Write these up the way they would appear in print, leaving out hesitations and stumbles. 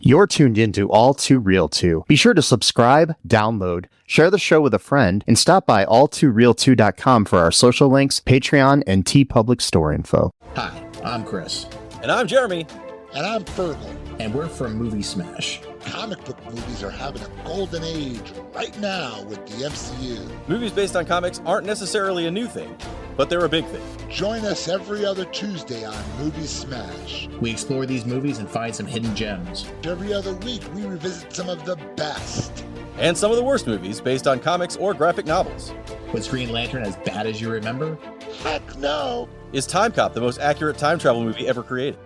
You're tuned into All Too Real 2. Be sure to subscribe, download, share the show with a friend, and stop by all2real2.com for our social links, Patreon, and TeePublic store info. Hi, I'm Chris. And I'm Jeremy. And I'm Fergal. And we're from Movie Smash. Comic book movies are having a golden age right now with the MCU. Movies based on comics aren't necessarily a new thing, but they're a big thing. Join us every other Tuesday on Movie Smash. We explore these movies and find some hidden gems. Every other week, we revisit some of the best. And some of the worst movies based on comics or graphic novels. Was Green Lantern as bad as you remember? Heck no! Is Time Cop the most accurate time travel movie ever created?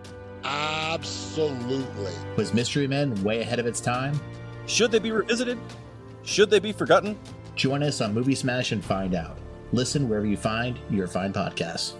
Absolutely. Was Mystery Men way ahead of its time? Should they be revisited? Should they be forgotten? Join us on Movie Smash and find out. Listen wherever you find your fine podcasts.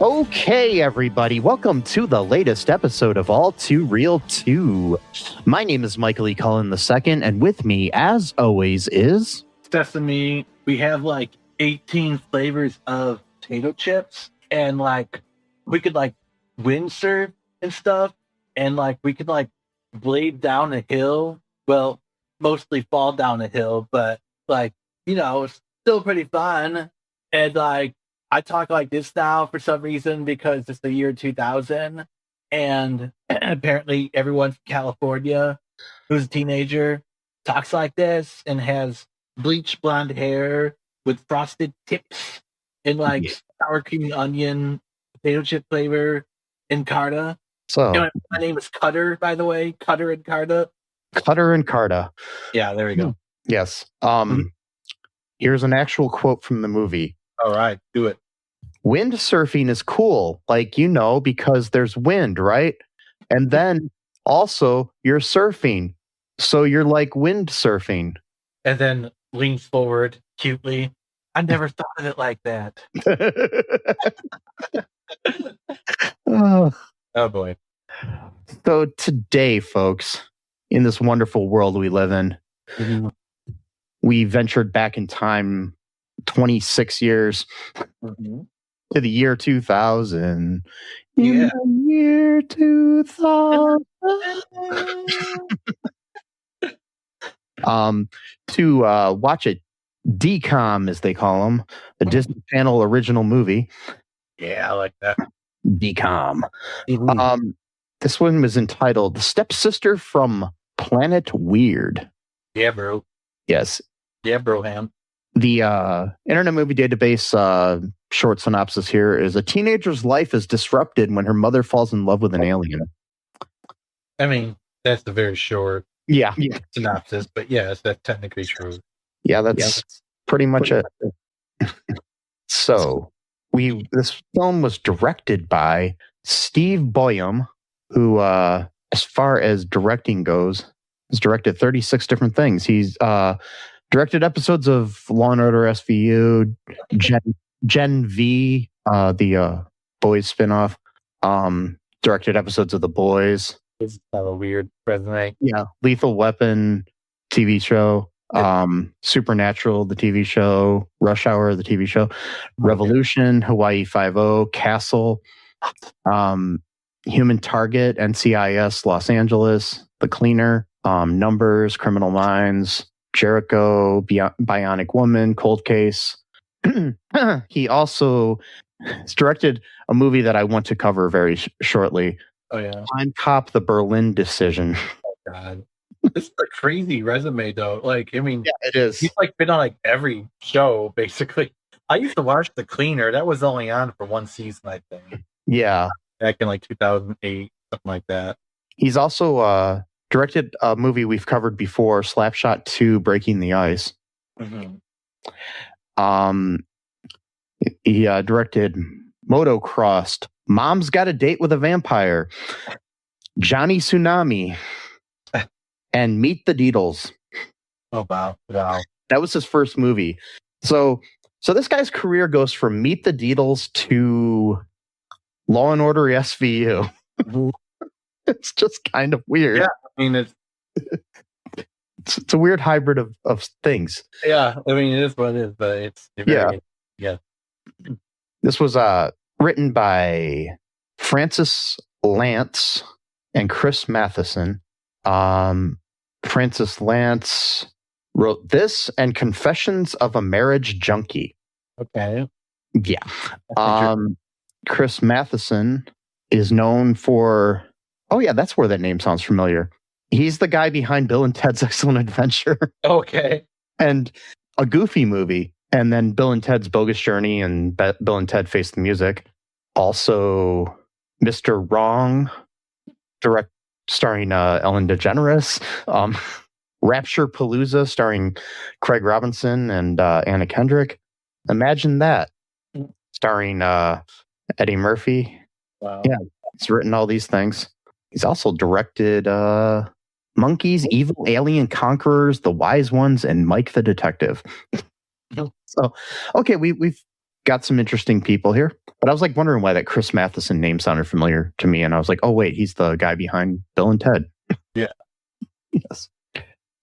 Okay, everybody, welcome to the latest episode of All Too Real 2. My name is Michael Lee Cullen II, and with me, as always, is... Sesame. We have like 18 flavors of potato chips, and like we could like windsurf and stuff, and like we could like blade down a hill. Well, mostly fall down a hill, but like, you know, it's still pretty fun. And like, I talk like this now for some reason because it's the year 2000, and apparently everyone from California who's a teenager talks like this and has bleached blonde hair with frosted tips and like sour cream onion potato chip flavor and Carta. So, You know, my name is Cutter, by the way. Cutter and Carta. Cutter and Carta. Yeah, there we go. Yes. Here's an actual quote from the movie. All right, do it. Windsurfing is cool, like, you know, because there's wind, right? And then also you're surfing, so you're like windsurfing. And then leans forward cutely. I never thought of it like that. Oh boy. So today, folks, in this wonderful world we live in, we ventured back in time 26 years to the year 2000. Yeah. In the year 2000. To watch a DCOM, as they call them, the Disney Channel original movie. Yeah, I like that. DCOM. This one was entitled Stepsister from Planet Weird. Yeah, bro. Yes. Yeah, bro, ham. The Internet Movie Database short synopsis here is: a teenager's life is disrupted when her mother falls in love with an alien. I mean, that's the very short synopsis, but yes, that's technically true. Yeah, that's pretty much it. So, this film was directed by Steve Boyum, who, as far as directing goes, has directed 36 different things. He's directed episodes of Law and Order SVU, Gen V, the Boys spinoff. Directed episodes of The Boys. It's kind of a weird resume. Yeah, Lethal Weapon TV show, Supernatural the TV show, Rush Hour the TV show, Revolution, Hawaii Five-0, Castle, Human Target, NCIS Los Angeles, The Cleaner, Numbers, Criminal Minds, Jericho, Bionic Woman, Cold Case. He also has directed a movie that I want to cover very shortly. Oh yeah, Time Cop: The Berlin Decision. Oh god, it's a crazy resume though. Like, I mean, Yeah, it is. he's like been on like every show basically. I used to watch The Cleaner. That was only on for one season, I think. Yeah, Back in like 2008, something like that. he's also directed a movie we've covered before, Slapshot 2: Breaking the Ice. Mm-hmm. He directed Motocrossed, Mom's Got a Date with a Vampire, Johnny Tsunami, and Meet the Deedles. Oh, wow. That was his first movie. So this guy's career goes from Meet the Deedles to Law and Order SVU. It's just kind of weird. Yeah, I mean, it's a weird hybrid of things. Yeah, I mean, it is what it is, but it's very, yeah. This was written by Francis Lance and Chris Matheson. Francis Lance wrote this and Confessions of a Marriage Junkie. Okay. Yeah. Chris Matheson is known for... Oh, yeah, that's where that name sounds familiar. He's the guy behind Bill and Ted's Excellent Adventure. Okay. And a Goofy movie. And then Bill and Ted's Bogus Journey and Bill and Ted Face the Music. Also, Mr. Wrong, starring Ellen DeGeneres. Rapture Palooza, starring Craig Robinson and Anna Kendrick. Imagine that, starring Eddie Murphy. Wow. Yeah, he's written all these things. He's also directed Monkeys, Evil Alien Conquerors, The Wise Ones, and Mike the Detective. So, okay, we've got some interesting people here. But I was like wondering why that Chris Matheson name sounded familiar to me. And I was like, oh, wait, he's the guy behind Bill and Ted. Yeah. Yes.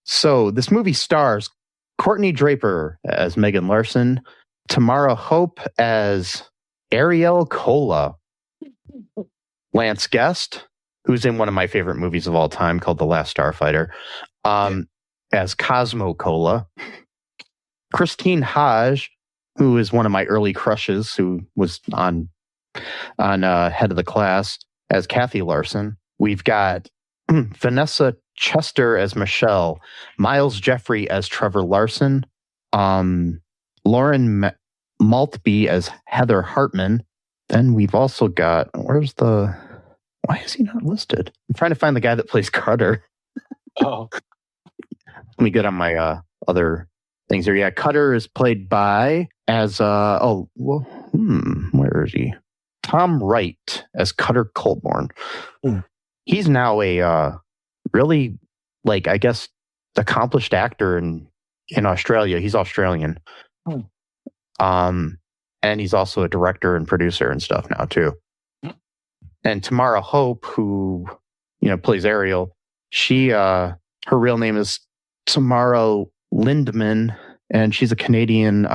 So this movie stars Courtnee Draper as Megan Larson, Tamara Hope as Ariel Cola, Lance Guest, who's in one of my favorite movies of all time called The Last Starfighter, as Cosmo Cola, Khrystyne Haje, who is one of my early crushes, who was on Head of the Class, as Kathy Larson. We've got Vanessa Chester as Michelle, Myles Jeffrey as Trevor Larson, Lauren Maltby as Heather Hartman. Then we've also got, why is he not listed? I'm trying to find the guy that plays Cutter. Oh. Let me get on my other things here. Yeah, Cutter is played by where is he? Tom Wright as Cutter Colborne. He's now a really, I guess, accomplished actor in Australia. He's Australian. And he's also a director and producer and stuff now too. And Tamara Hope, who plays Ariel, she her real name is Tamara Lindman, and she's a Canadian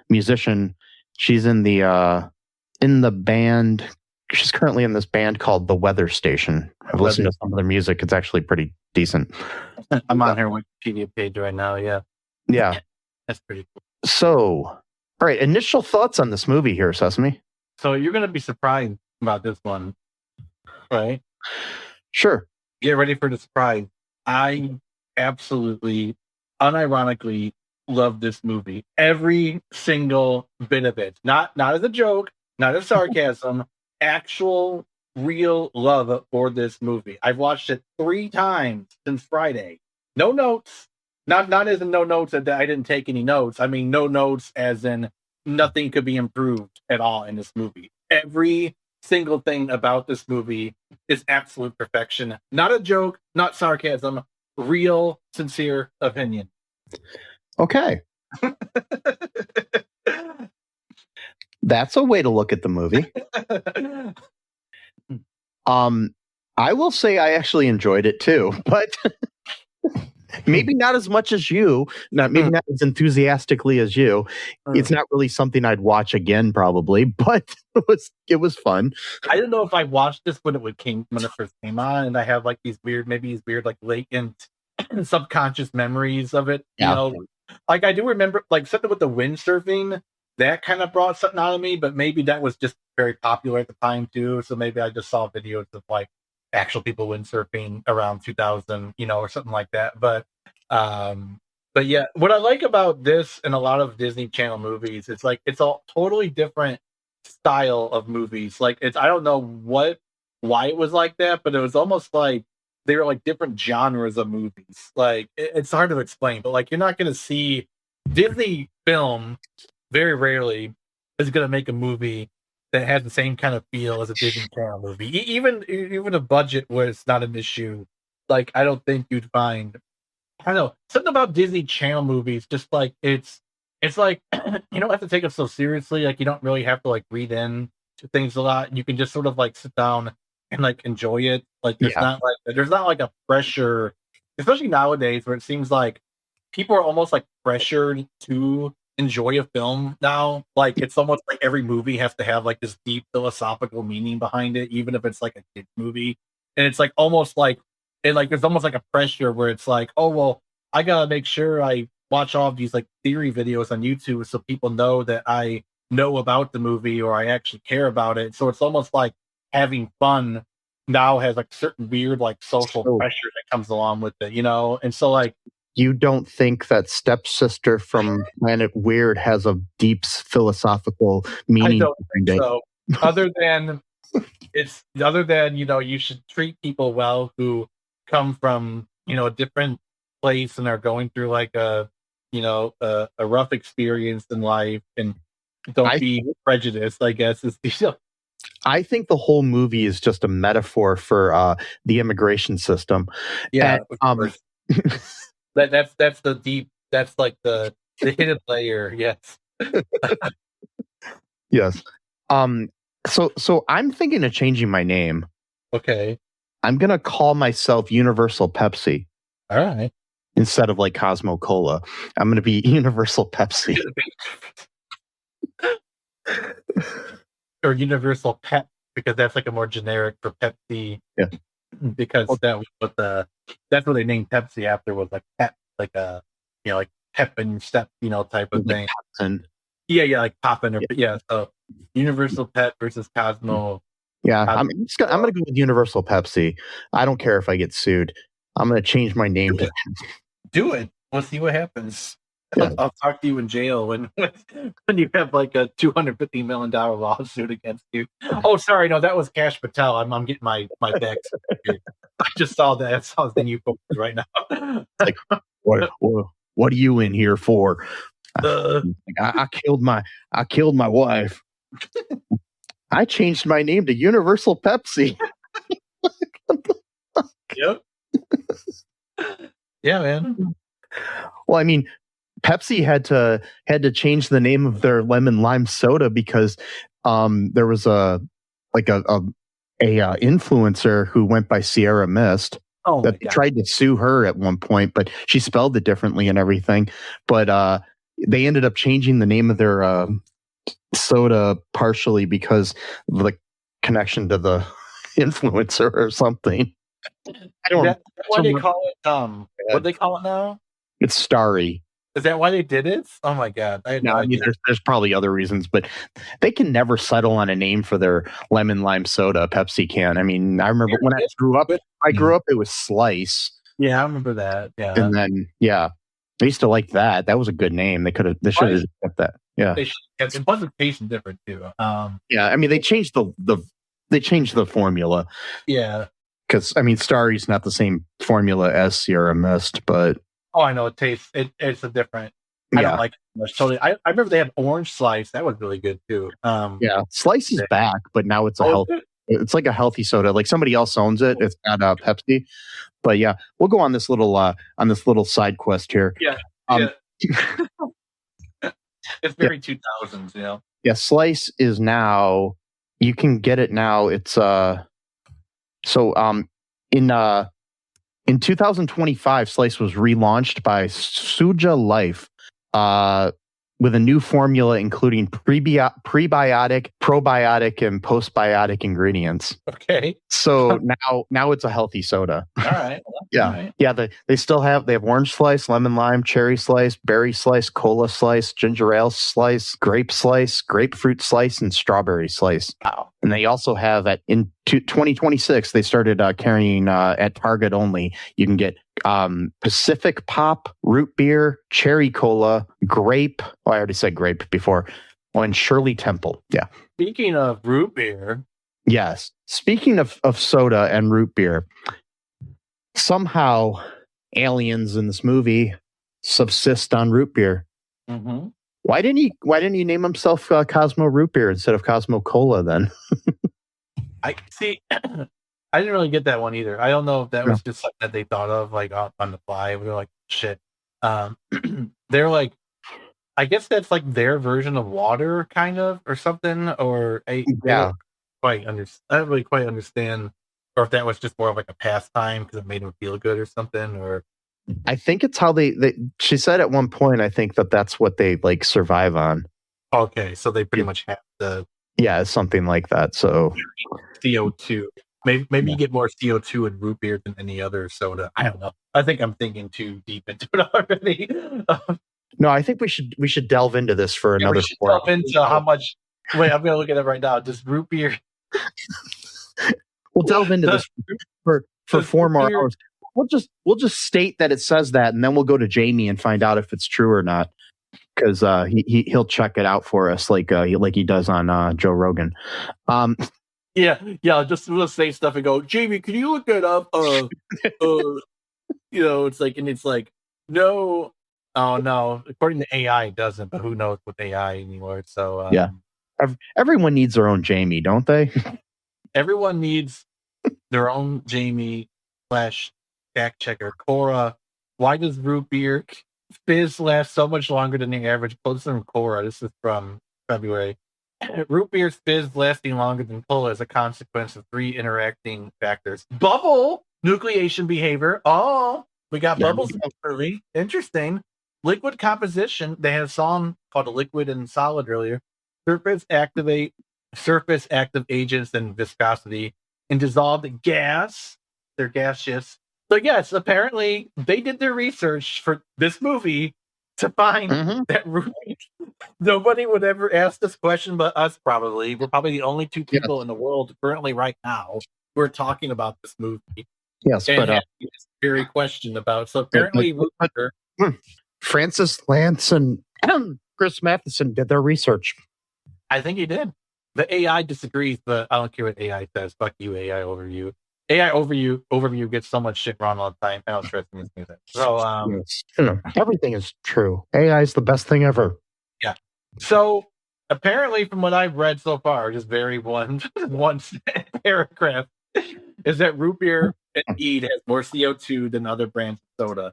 musician. She's in the band. She's currently in this band called The Weather Station. I've listened to some of their music. It's actually pretty decent. I'm on her Wikipedia page right now. Yeah. Yeah. That's pretty cool. So, all right. Initial thoughts on this movie here, Sesame. So you're going to be surprised about this one, right? Sure. Get ready for the surprise. I absolutely, unironically love this movie. Every single bit of it. Not as a joke, not as sarcasm. Actual real love for this movie. I've watched it 3 times since Friday. No notes. Not as in no notes that I didn't take any notes. I mean no notes as in nothing could be improved at all in this movie. Every single thing about this movie is absolute perfection. Not a joke, not sarcasm, real, sincere opinion. Okay. That's a way to look at the movie. I will say I actually enjoyed it too, but maybe not as much as you, not as enthusiastically as you. It's not really something I'd watch again, probably, but it was fun. I don't know if I watched this when it first came on, and I have these weird latent subconscious memories of it. Yeah. I do remember something with the windsurfing. That kind of brought something out of me, but maybe that was just very popular at the time too. So maybe I just saw videos of actual people windsurfing around 2000, or something like that. But yeah, what I like about this and a lot of Disney Channel movies, it's it's a totally different style of movies. I don't know why it was like that, but it was almost like they were different genres of movies. It's hard to explain, but you're not going to see Disney film. Very rarely is going to make a movie that has the same kind of feel as a Disney Channel movie. Even if budget was not an issue, like I don't think you'd find. I don't know, something about Disney Channel movies. Just like it's like you don't have to take it so seriously. Like you don't really have to like read in to things a lot. You can just sort of like sit down and like enjoy it. Like there's not like a pressure, especially nowadays where it seems like people are almost like pressured to enjoy a film now. Like it's almost like every movie has to have like this deep philosophical meaning behind it, even if it's like a kid movie. And it's like almost like there's almost like a pressure where it's like, oh well, I gotta make sure I watch all of these like theory videos on YouTube so people know that I know about the movie or I actually care about it. So it's almost like having fun now has like certain weird like social pressure that comes along with it, And so like, you don't think that Stepsister from Planet Weird has a deep philosophical meaning? I don't think so. Other than you should treat people well who come from a different place and are going through like a rough experience in life, and don't be prejudiced, I guess is I think the whole movie is just a metaphor for the immigration system. Yeah, that's the deep. That's like the hidden layer. Yes. Yes. So I'm thinking of changing my name. Okay. I'm gonna call myself Universal Pepsi. All right. Instead of like Cosmo Cola, I'm gonna be Universal Pepsi. Or Universal Pep, because that's like a more generic for Pepsi. Yeah. Because that was that's what they named Pepsi after, was like pep, like a like pep and step, type of thing. Yeah, like poppin' or so Universal Pep versus Cosmo. Yeah, I'm gonna go with Universal Pepsi. I don't care if I get sued. I'm gonna change my name to Do it. We'll see what happens. Yeah. I'll talk to you in jail when you have like a $250 million lawsuit against you. Oh, sorry, no, that was Cash Patel. I'm getting my back. I just saw that. I saw the thing you posted right now. Like, what are you in here for? I killed my wife. I changed my name to Universal Pepsi. Yep. Yeah, man. Well, I mean, Pepsi had to change the name of their lemon lime soda because there was a influencer who went by Sierra Mist that tried to sue her at one point, but she spelled it differently and everything. But they ended up changing the name of their soda partially because of the connection to the influencer or something. I don't know. That's why they call it what do they call it now? It's Starry. Is that why they did it? Oh my god! I mean, there's probably other reasons, but they can never settle on a name for their lemon lime soda. Pepsi can. I mean, I remember when I grew up. It was Slice. Yeah, I remember that. Yeah, and then I used to like that. That was a good name. They should have kept that. Yeah, they should. It wasn't tasting different too. Yeah, I mean, they changed the formula. Yeah, because I mean, Starry's not the same formula as Sierra Mist, but. Oh, I know it tastes. It's a different. I don't like it much. Totally. I remember they had Orange Slice. That was really good too. Slice is back, but now it's it's like a healthy soda. Like somebody else owns it. It's not Pepsi. But yeah, we'll go on this little side quest here. Yeah. It's very 2000s. Yeah, Slice is now. You can get it now. It's in 2025, Slice was relaunched by Suja Life with a new formula including prebiotic, probiotic, and postbiotic ingredients. Okay. So now it's a healthy soda. All right. Yeah. All right. Yeah. They have orange slice, lemon lime, cherry slice, berry slice, cola slice, ginger ale slice, grapefruit slice, and strawberry slice. Wow. And they also have in 2026, they started carrying at Target only. You can get Pacific Pop, root beer, cherry cola, grape. Oh, I already said grape before. Oh, and Shirley Temple. Yeah. Speaking of root beer. Yes. Speaking of soda and root beer, somehow aliens in this movie subsist on root beer. Mm-hmm. Why didn't he name himself Cosmo Root Beer instead of Cosmo Cola then? I see. I didn't really get that one either. I don't know if that was just something that they thought of like on the fly. They're like, shit. They're like, I guess that's like their version of water, kind of, or something. Or I don't really quite understand, or if that was just more of like a pastime because it made them feel good or something. Or I think it's how they. She said at one point, I think that's what they like survive on. Okay, so they pretty much have to. Yeah, something like that. So CO2. Maybe you get more CO2 in root beer than any other soda. I don't know. I think I'm thinking too deep into it already. No, I think we should delve into this for another. We should delve into how much. Wait, I'm gonna look at it right now. Does root beer? We'll delve into this for 4 more hours. We'll just state that it says that, and then we'll go to Jamie and find out if it's true or not, because he'll check it out for us like he does on Joe Rogan. Yeah. Just we'll say stuff and go, Jamie, can you look that up? It's like, no. Oh no! According to AI, it doesn't. But who knows with AI anymore? So yeah, everyone needs their own Jamie, don't they? Everyone needs their own Jamie / fact checker. Cora, why does root beer fizz last so much longer than the average? This is from Cora. This is from February. Root beer's fizz lasting longer than cola is a consequence of 3 interacting factors: bubble, nucleation behavior. Oh, we got bubbles early. Interesting. Liquid composition. They had a song called "A Liquid and Solid" earlier. Surface active agents and viscosity, and dissolved gas. They're gaseous. So yes, apparently they did their research for this movie to find that root beer. Nobody would ever ask this question but us, probably. We're probably the only 2 people in the world currently right now who are talking about this movie. Yes, and but this very question about. So apparently, Francis Lance and Chris Matheson did their research. I think he did. The AI disagrees, but I don't care what AI says. Fuck you, AI overview. AI overview gets so much shit wrong all the time. I don't trust this music. So everything is true. AI is the best thing ever. Yeah. So apparently, from what I've read so far, just very one paragraph, is that root beer indeed has more CO2 than other brands of soda.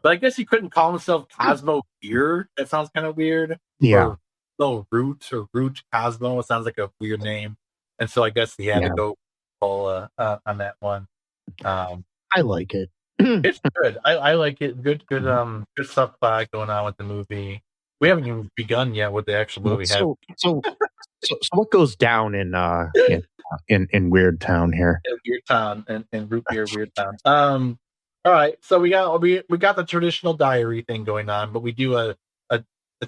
But I guess he couldn't call himself Cosmo Beer. That sounds kind of weird. Yeah. Or Root Cosmo. It sounds like a weird name. And so I guess he had to go Cola on that one. I like it. It's good. I like it. Good stuff going on with the movie. We haven't even begun yet with the actual movie. So what goes down in Weird Town here? In Weird Town and Root Beer Weird Town. All right, so we got the traditional diary thing going on, but we do a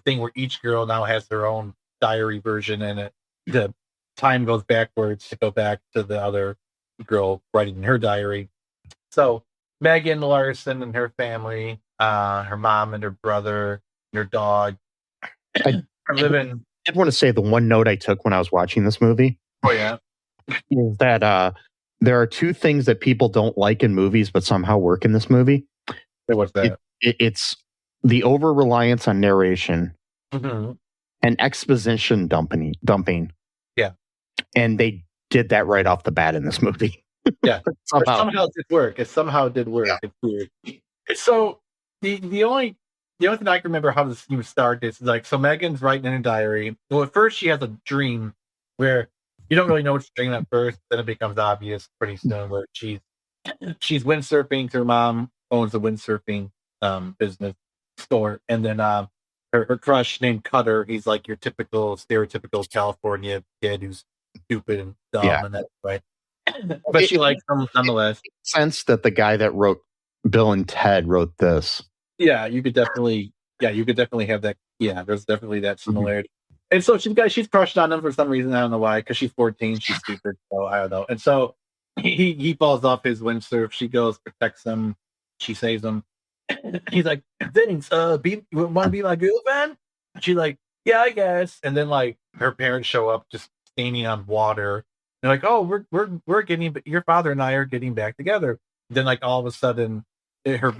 thing where each girl now has their own diary version, and the time goes backwards to go back to the other girl writing her diary. So Megan Larson and her family, her mom and her brother, and her dog, are living. I did want to say the one note I took when I was watching this movie. Oh yeah, is that there are 2 things that people don't like in movies, but somehow work in this movie. What's that? It's the over-reliance on narration and exposition dumping. Yeah. And they did that right off the bat in this movie. Yeah. somehow it did work. It somehow did work. Yeah. It's weird. So the only thing I can remember how this even started is like, so Megan's writing in her diary. Well, at first she has a dream where you don't really know what she's dreaming at first, then it becomes obvious pretty soon where she's windsurfing. Her mom owns a windsurfing business store, and then her crush named Cutter, he's like your typical stereotypical California kid who's stupid and dumb, and that's right. But she likes him nonetheless. It makes sense that the guy that wrote Bill and Ted wrote this. Yeah, you could definitely have that. Yeah, there's definitely that similarity. And so she's crushed on him for some reason. I don't know why, because she's 14, she's stupid, so I don't know. And so he falls off his windsurf. She goes, protects him. She saves him. He's like, thanks, want to be my girlfriend? She's like, yeah, I guess. And then like her parents show up just standing on water. They're like, oh, we're getting, your father and I are getting back together. Then like all of a sudden, her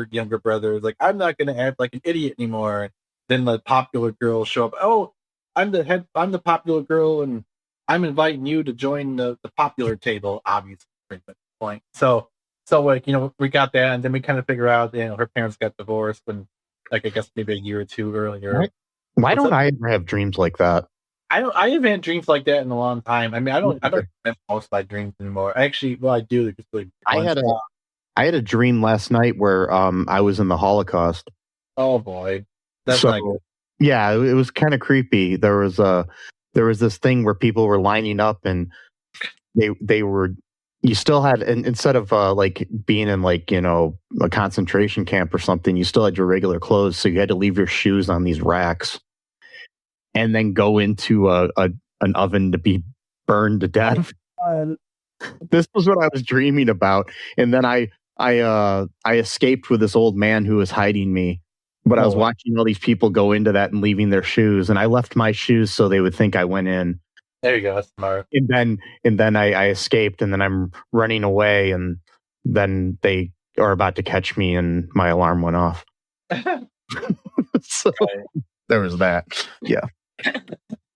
younger brother is like, I'm not going to act like an idiot anymore. then the popular girls show up. Oh, I'm the popular girl, and I'm inviting you to join the popular table. Obviously, pretty much the point. So like, we got that, and then we kind of figure out, her parents got divorced when, like, I guess maybe a year or two earlier. Why don't I ever have dreams like that? I haven't had dreams like that in a long time. I mean, I don't remember most of my dreams anymore. I do. Just like I had a dream last night where I was in the Holocaust. Oh boy, that's not good. Yeah, it was kind of creepy. There was this thing where people were lining up, and they were. You still had, and instead of like being in, like, a concentration camp or something, you still had your regular clothes, so you had to leave your shoes on these racks, and then go into an oven to be burned to death. This was what I was dreaming about, and then I escaped with this old man who was hiding me. But I was watching all these people go into that and leaving their shoes, and I left my shoes so they would think I went in. There you go, that's smart. And then I escaped, and then I'm running away, and then they are about to catch me, and my alarm went off. So there was that. Yeah.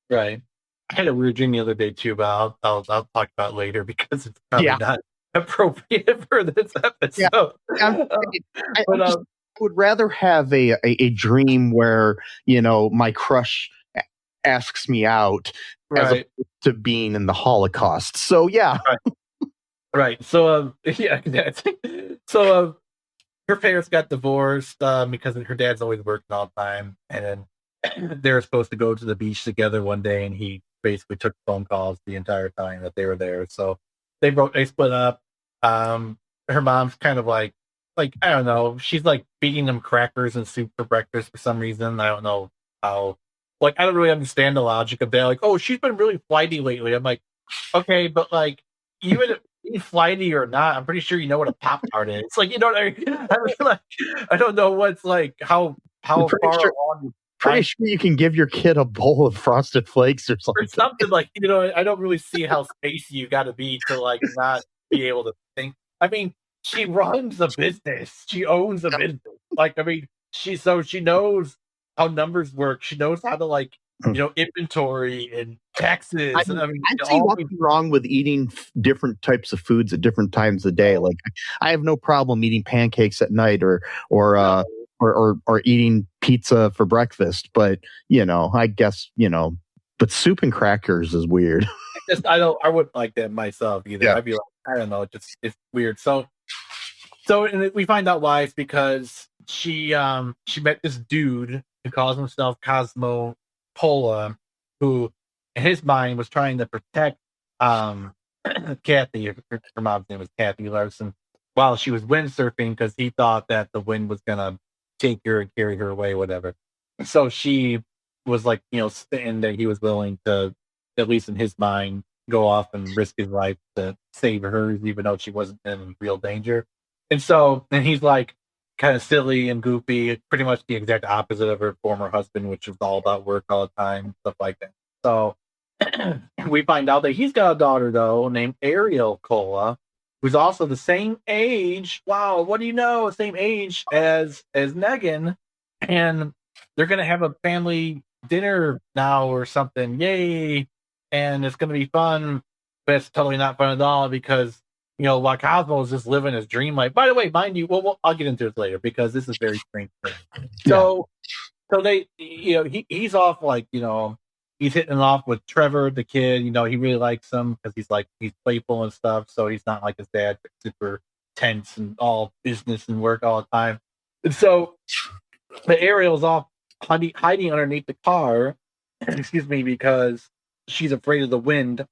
Right. I had a weird dream the other day too, but I'll talk about it later because it's probably not appropriate for this episode. Yeah. I would rather have a dream where, my crush asks me out, as opposed to being in the Holocaust. So yeah. Right. So so her parents got divorced because her dad's always working all the time, and then they were supposed to go to the beach together one day, and he basically took phone calls the entire time that they were there. So they split up. Her mom's kind of like I don't know, she's like feeding them crackers and soup for breakfast for some reason. I don't know how. I don't really understand the logic of that. Like, oh, she's been really flighty lately. I'm like, okay, but like, even if flighty or not, I'm pretty sure you know what a Pop-Tart is. It's like, you know what I mean? I don't know what's how far along. Pretty sure you can give your kid a bowl of Frosted Flakes or something. Or something I don't really see how spacey you got to be to not be able to think. I mean, she runs a business. She owns a business. She knows how numbers work. She knows how to inventory and taxes. I see what's wrong with eating different types of foods at different times of the day. Like, I have no problem eating pancakes at night or eating pizza for breakfast. But I guess but soup and crackers is weird. I wouldn't like that myself either. Yeah. I'd be like, I don't know, it's weird. So and we find out why. It's because she met this dude who calls himself Cosmo Cola, who in his mind was trying to protect Kathy. Her mom's name was Kathy Larson, while she was windsurfing, because he thought that the wind was gonna take her and carry her away, whatever. So she was spitting that he was willing to, at least in his mind, go off and risk his life to save hers, even though she wasn't in real danger. And he's kind of silly and goofy, pretty much the exact opposite of her former husband, which was all about work all the time, stuff like that. So we find out that he's got a daughter, though, named Ariel Cola, who's also the same age. Wow, what do you know? Same age as Megan, and they're gonna have a family dinner now or something. Yay! And it's gonna be fun, but it's totally not fun at all because while Cosmo is just living his dream life. By the way, mind you, I'll get into this later because this is very strange. So they, he's off he's hitting it off with Trevor, the kid. He really likes him because he's playful and stuff. So he's not like his dad, super tense and all business and work all the time. And so the Ariel's off hiding underneath the car, excuse me, because she's afraid of the wind.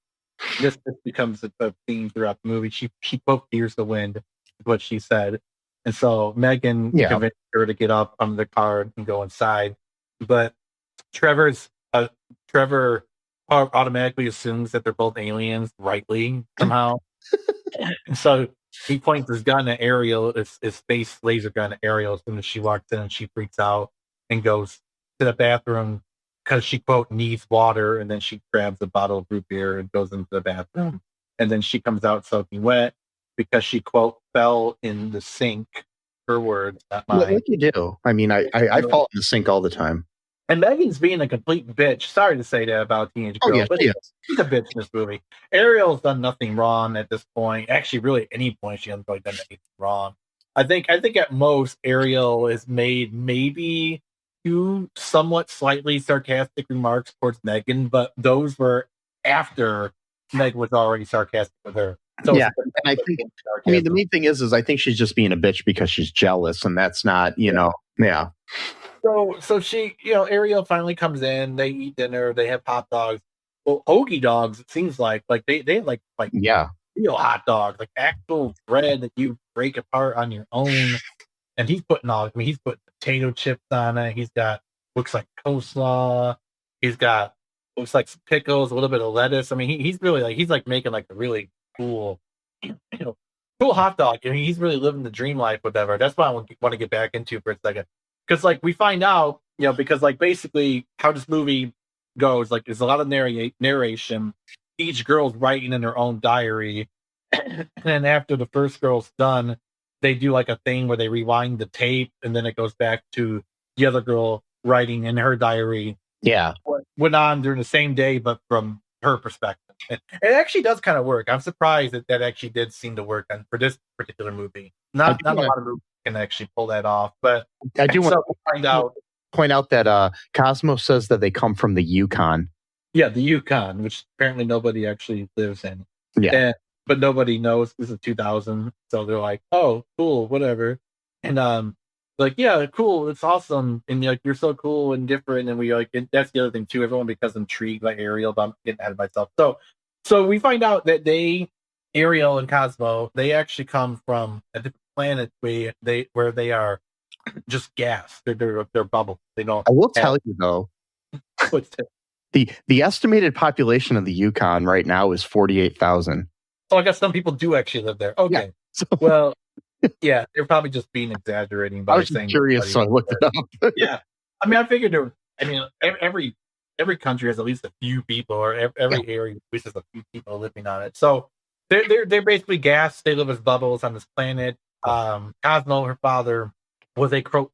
This becomes a theme throughout the movie. She both fears the wind, is what she said. And so Megan convinced her to get up on the car and go inside. But Trevor automatically assumes that they're both aliens, rightly, somehow. And so he points his gun at Ariel, his space laser gun at Ariel, as soon as she walks in, and she freaks out and goes to the bathroom because she, quote, needs water. And then she grabs a bottle of root beer and goes into the bathroom. And then she comes out soaking wet because she, quote, fell in the sink. Her words, not mine. Like you do. I mean, I fall in the sink all the time. And Megan's being a complete bitch. Sorry to say that about Teenage Girl, but she is. she's a bitch in this movie. Ariel's done nothing wrong at this point. Actually, really, at any point, she hasn't really done anything wrong. I think at most, Ariel has made maybe 2 somewhat slightly sarcastic remarks towards Megan, but those were after Meg was already sarcastic with her. So yeah, and I think, the main thing is I think she's just being a bitch because she's jealous, and that's not, yeah. So she, Ariel finally comes in. They eat dinner. They have hot dogs. Well, hoagie dogs. It seems like they have like yeah, real hot dogs, like actual bread that you break apart on your own. And he's putting he's putting potato chips on it. He's got looks like coleslaw. He's got looks like some pickles, a little bit of lettuce. I mean, he's really he's making like a really cool, cool hot dog. He's really living the dream life, whatever. That's what I want to get back into for a second. Because we find out, because basically how this movie goes, there's a lot of narration. Each girl's writing in her own diary, and then after the first girl's done, they do a thing where they rewind the tape, and then it goes back to the other girl writing in her diary. Yeah, what went on during the same day, but from her perspective. And it actually does kind of work. I'm surprised that actually did seem to work for this particular movie. Not a lot of movies can actually pull that off, but I do want to point out that Cosmo says that they come from the Yukon. Yeah, the Yukon, which apparently nobody actually lives in. Yeah, but nobody knows. This is 2000, so they're like, "Oh, cool, whatever," and yeah, cool, it's awesome, and you're so cool and different, and we and that's the other thing too. Everyone becomes intrigued by Ariel, but I'm getting ahead of myself. So we find out that Ariel and Cosmo, they actually come from a different planet where they are just gas. They're bubbles. They don't. I will tell you though, the estimated population of the Yukon right now is 48,000. Oh, I guess some people do actually live there. Okay, yeah, so, well, yeah, they're probably just being exaggerating. By I was just curious, so I looked it up. Yeah, I mean, I figured every country has at least a few people, or every area at least has a few people living on it. So they're basically gas. They live as bubbles on this planet. Cosmo, her father, was a quote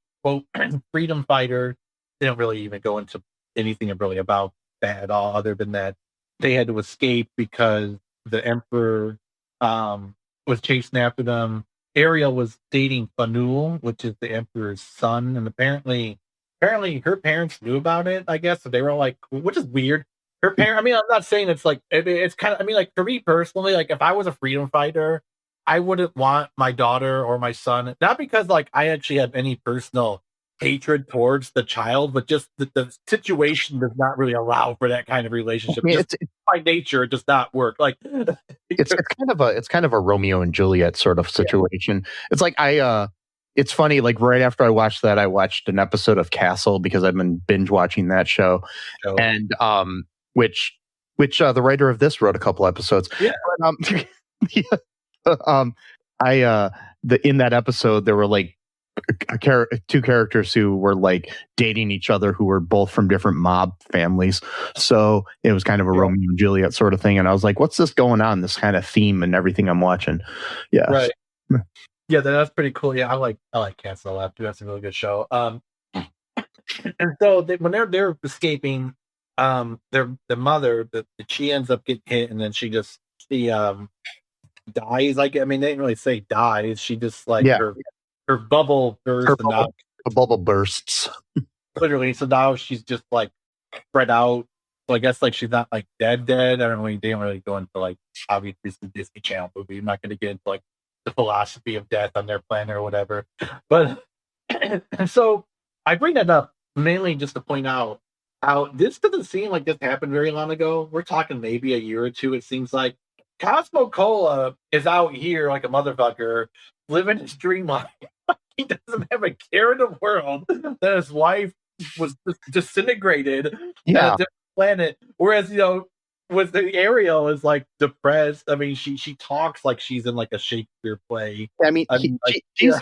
freedom fighter. They don't really even go into anything really about that at all, other than that they had to escape because the Emperor was chasing after them. Ariel was dating Fanul, which is the Emperor's son, and apparently her parents knew about it, I guess, so they were like, which is weird. Her parents, I mean, I'm not saying it's it's kind of, I mean, for me personally, if I was a freedom fighter, I wouldn't want my daughter or my son, not because I actually have any personal hatred towards the child, but just the situation does not really allow for that kind of relationship. I mean, by nature, it does not work. It's kind of a Romeo and Juliet sort of situation. Yeah. It's funny, right after I watched that, I watched an episode of Castle because I've been binge watching that show. And which the writer of this wrote a couple episodes. Yeah. But, in that episode there were two characters who were dating each other who were both from different mob families, so it was kind of a Romeo and Juliet sort of thing, and I was like, what's this going on, this kind of theme and everything I'm watching. Yeah, right. Yeah, that's pretty cool. Yeah, I like Castle a lot too. That's a really good show. And so when they're escaping, the mother, she ends up getting hit, and then she dies. I mean, they didn't really say dies. She just her bubble bursts. The bubble bursts. Literally. So now she's just spread out. So I guess she's not dead. I don't know. They don't really go into obviously it's a Disney Channel movie. I'm not going to get into the philosophy of death on their planet or whatever. But so I bring that up mainly just to point out how this doesn't seem like this happened very long ago. We're talking maybe a year or two. It seems like Cosmo Cola is out here like a motherfucker, living his dream life. He doesn't have a care in the world that his wife was disintegrated on a different planet. Whereas, with the Ariel is depressed. I mean, she talks like she's in a Shakespeare play. I mean, she's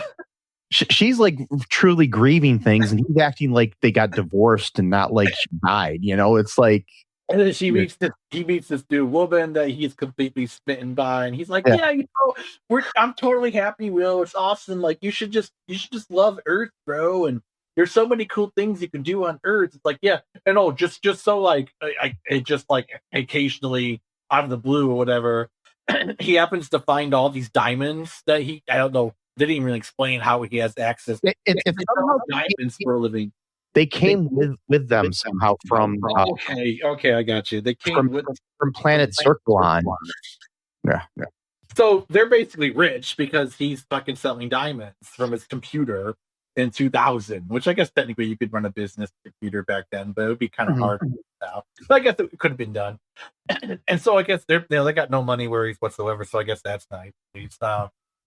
truly grieving things, and he's acting like they got divorced and not she died. It's and then he meets this new woman that he's completely smitten by, and he's like, I'm totally happy, Will. It's awesome. You should just love Earth, bro. And there's so many cool things you can do on Earth. It's like, yeah, and just so like it just like occasionally out of the blue or whatever, he happens to find all these diamonds that I don't know, they didn't even really explain how he has access. It's somehow Diamonds for a living. they came with them somehow from Okay, I got you. They came from Planet Circlon. Yeah. So they're basically rich because he's fucking selling diamonds from his computer in 2000, which I guess technically you could run a business computer back then, but it would be kind of hard now. But I guess it could have been done. And so I guess they got no money worries whatsoever. So I guess that's nice.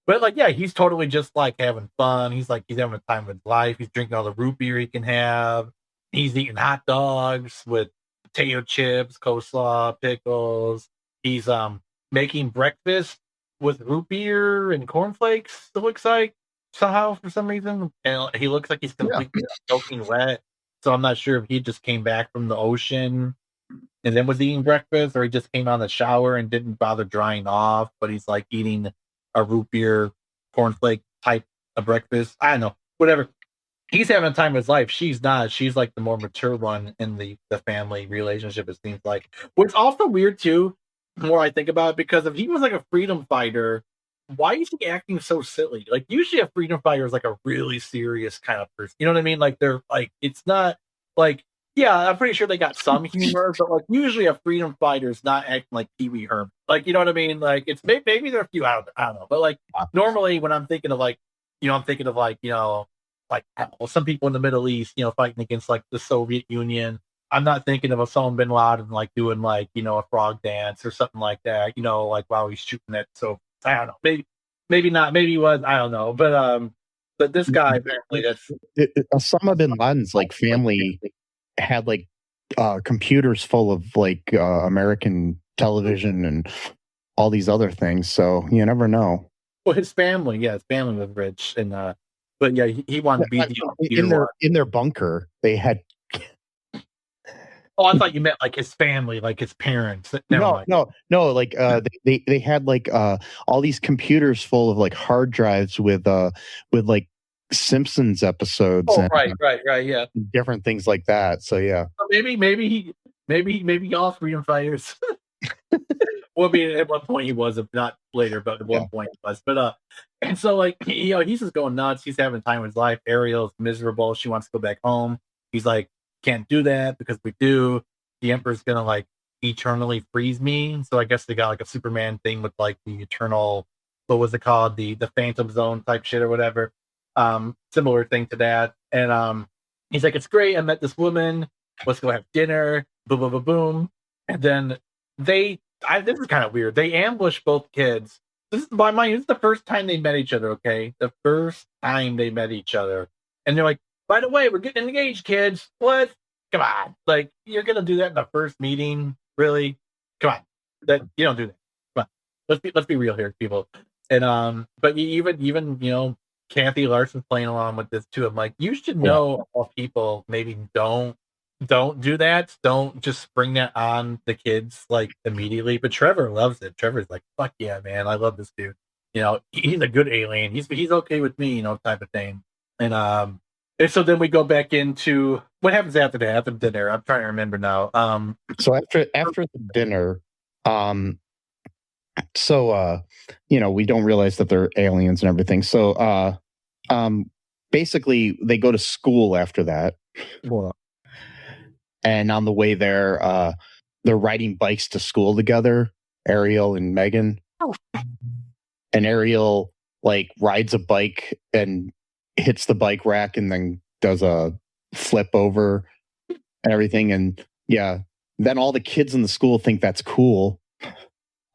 But like, yeah, he's totally just like having fun. He's having a time of his life. He's drinking all the root beer he can have. He's eating hot dogs with potato chips, coleslaw, pickles. He's making breakfast with root beer and cornflakes. It looks like somehow for some reason, and he looks like he's completely soaking wet. So I'm not sure if he just came back from the ocean and then was eating breakfast, or he just came out of the shower and didn't bother drying off. But he's like eating a root beer cornflake type of breakfast. I don't know, whatever. He's having a time of his life. She's not. She's like the more mature one in the family relationship, it seems like. What's also weird too, the more I think about it, because if he was like a freedom fighter, why is he acting so silly? Like usually a freedom fighter is like a really serious kind of person. You know what I mean? Like they're like, it's not like, yeah, I'm pretty sure they got some humor, but like usually a freedom fighter is not acting like Pee Wee Herman. Like, you know what I mean? Like it's maybe there are a few out. I don't know, but like normally when I'm thinking of like, I'm thinking of like, like some people in the Middle East, fighting against like the Soviet Union. I'm not thinking of Osama bin Laden like doing like, a frog dance or something like that, like while he's shooting it. So I don't know. Maybe not. Maybe he was. I don't know. But this guy apparently Osama bin Laden's like family had like computers full of like American television and all these other things. So you never know. Well, his family was rich, and but yeah, he wanted to be in their bunker. They had. Oh, I thought you meant like his family, like his parents. No. Like they had like all these computers full of like hard drives with like Simpsons episodes. Oh, and, right, yeah, different things like that. So yeah, maybe all freedom fighters. Well, I mean, at one point he was, not later, but at one point he was. But and so like he's just going nuts. He's having time of his life. Ariel's miserable. She wants to go back home. He's like, can't do that because we do. The Emperor's gonna like eternally freeze me. So I guess they got like a Superman thing with like the eternal, what was it called? The Phantom Zone type shit or whatever. Similar thing to that. And he's like, it's great. I met this woman. Let's go have dinner. Boom, boom, boom, boom. And then this is kind of weird. They ambush both kids. This is the first time they met each other. Okay, the first time they met each other, and they're like, by the way, we're getting engaged, kids. What? Come on. Like, you're going to do that in the first meeting? Really? Come on. You don't do that. Come on. Let's be real here, people. And, but even, Kathy Larson playing along with this too. I'm like, you should know all people maybe don't do that. Don't just bring that on the kids like immediately. But Trevor loves it. Trevor's like, fuck yeah, man. I love this dude. He's a good alien. He's okay with me, type of thing. And so then we go back into what happens after that, after dinner. I'm trying to remember now. So after the dinner, we don't realize that they're aliens and everything. So basically they go to school after that. Well, and on the way there, they're riding bikes to school together, Ariel and Megan. Oh. And Ariel like rides a bike and hits the bike rack and then does a flip over and everything. And then all the kids in the school think that's cool.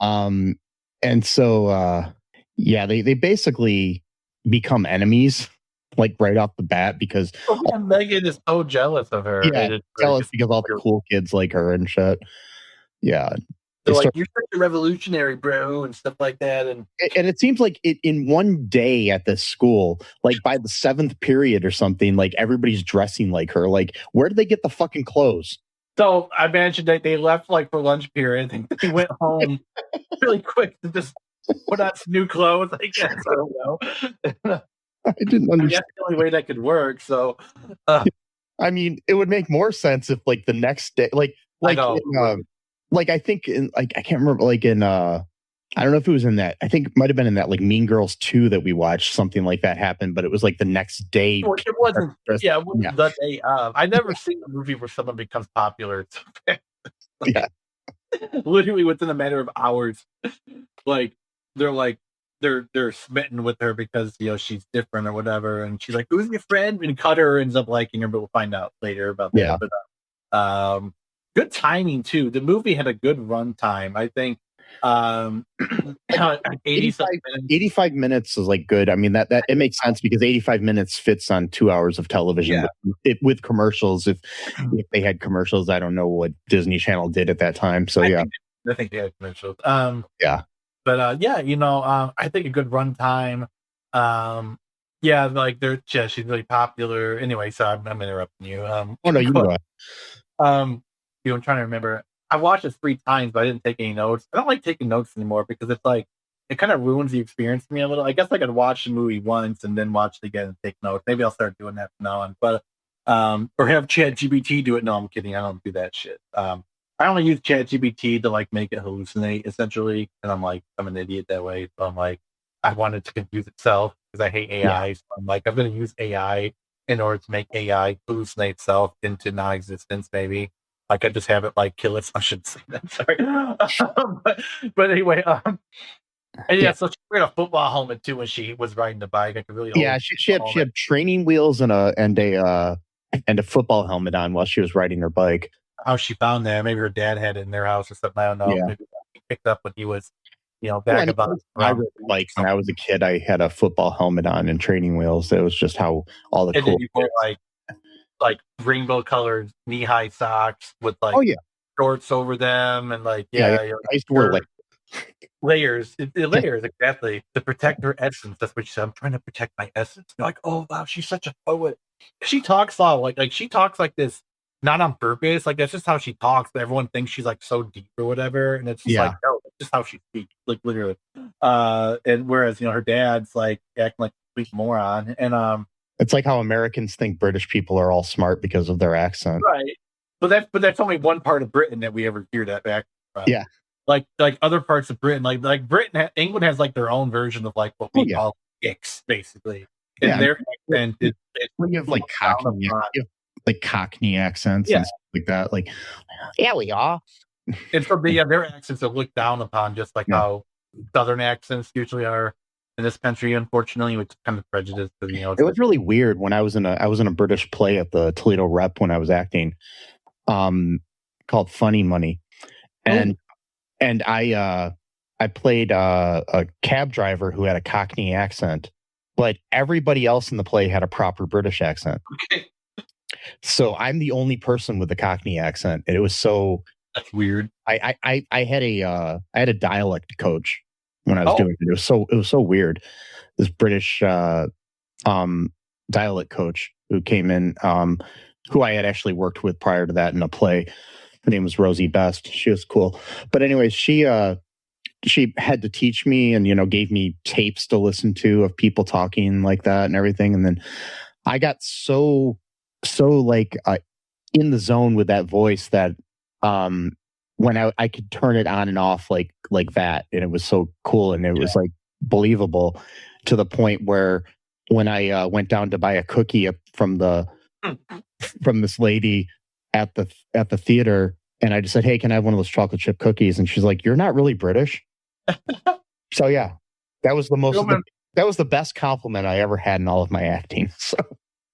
And so, they basically become enemies like right off the bat because Megan is so jealous of her. Yeah, jealous because all the cool kids like her and shit. Yeah. They're like, you're such a revolutionary, bro, and stuff like that. And it seems like in one day at this school, like by the 7th period or something, like everybody's dressing like her. Like, where did they get the fucking clothes? So I imagine that they left like for lunch period. They went home really quick to just put on some new clothes. I guess I don't know. I didn't understand. That's the only way that could work. So, I mean, it would make more sense if like the next day, like I know. like I think in like I can't remember like in I don't know if it was in that. I think it might have been in that like Mean Girls 2 that we watched. Something like that happened, but it was like the next day. Well, it wasn't. Yeah, it wasn't the day of. I never seen a movie where someone becomes popular. Yeah. Literally within a matter of hours, like they're smitten with her because she's different or whatever, and she's like, "Who's your friend?" And Cutter ends up liking her, but we'll find out later about that. Yeah. But good timing too. The movie had a good run time. I think 85 minutes is like good. I mean that it makes sense because 85 minutes fits on 2 hours of television. Yeah. With commercials, if they had commercials, I don't know what Disney Channel did at that time. So I think they had commercials. Yeah. But I think a good runtime. Like she's really popular. Anyway, so I'm interrupting you. Oh no, you go. I'm trying to remember. I watched it 3 times, but I didn't take any notes. I don't like taking notes anymore because it's like it kind of ruins the experience for me a little. I guess I could watch the movie once and then watch it again and take notes. Maybe I'll start doing that from now on. But or have ChatGPT do it. No, I'm kidding. I don't do that shit. I only use ChatGPT to like make it hallucinate essentially, and I'm an idiot that way. So I'm like, I want it to confuse itself because I hate AI. Yeah. So I'm like, I'm going to use AI in order to make AI hallucinate itself into non-existence, maybe. Like I just have it like kill it. I shouldn't say that. Sorry. But anyway, so she wearing a football helmet too when she was riding the bike. I could really she had training wheels and a football helmet on while she was riding her bike. How she found that? Maybe her dad had it in their house or something. I don't know. Yeah. Maybe he picked up when he was, vagabond. I rode bikes when I was a kid. I had a football helmet on and training wheels. That was just how all the cool. And you wear like rainbow colored knee high socks with shorts over them and I used to wear layers. Layers exactly to protect her essence. That's what she said. I'm trying to protect my essence. You're like, oh wow, she's such a poet. She talks all like she talks like this. Not on purpose, like that's just how she talks. But everyone thinks she's like so deep or whatever, and it's just like no, that's just how she speaks, like literally. And whereas her dad's like acting like a complete moron, and it's like how Americans think British people are all smart because of their accent, right? But that's only one part of Britain that we ever hear that back from. Yeah, like other parts of Britain, like Britain, England has like their own version of like what we call dicks, basically. And their accent is you have like Cockney. Like Cockney accents and stuff like that. Like, yeah, we are. And so their accents are looked down upon, just like how Southern accents usually are in this country, unfortunately, which is kind of prejudice. It was really weird when I was in a British play at the Toledo Rep when I was acting, called Funny Money, and I played a cab driver who had a Cockney accent, but everybody else in the play had a proper British accent. Okay. So I'm the only person with a Cockney accent, and it was so that's weird. I had a dialect coach when I was doing it. It was so weird. This British dialect coach who came in, who I had actually worked with prior to that in a play. Her name was Rosie Best. She was cool, but anyways, she had to teach me and gave me tapes to listen to of people talking like that and everything, and then I got so like in the zone with that voice that when I could turn it on and off like that, and it was so cool and it was like believable to the point where when I went down to buy a cookie from this lady at the theater, and I just said, hey, can I have one of those chocolate chip cookies? And she's like, you're not really British. So yeah, that was that was the best compliment I ever had in all of my acting. So.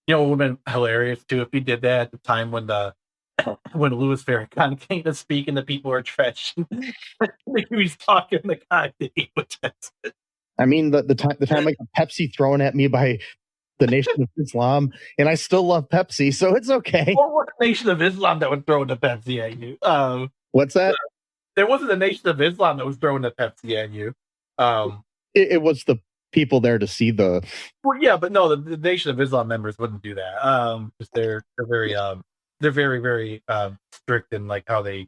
It would have been hilarious too if he did that at the time when Louis Farrakhan came to speak and the people were trash. He was talking the guy that he was. I mean, the time like Pepsi thrown at me by the Nation of Islam, and I still love Pepsi, so it's okay. Or what Nation of Islam that was throwing the Pepsi at you? What's that? There wasn't a Nation of Islam that was throwing the Pepsi at you. It was the people there to see the. Well, yeah, but no, the Nation of Islam members wouldn't do that. Because they're very very strict in like how they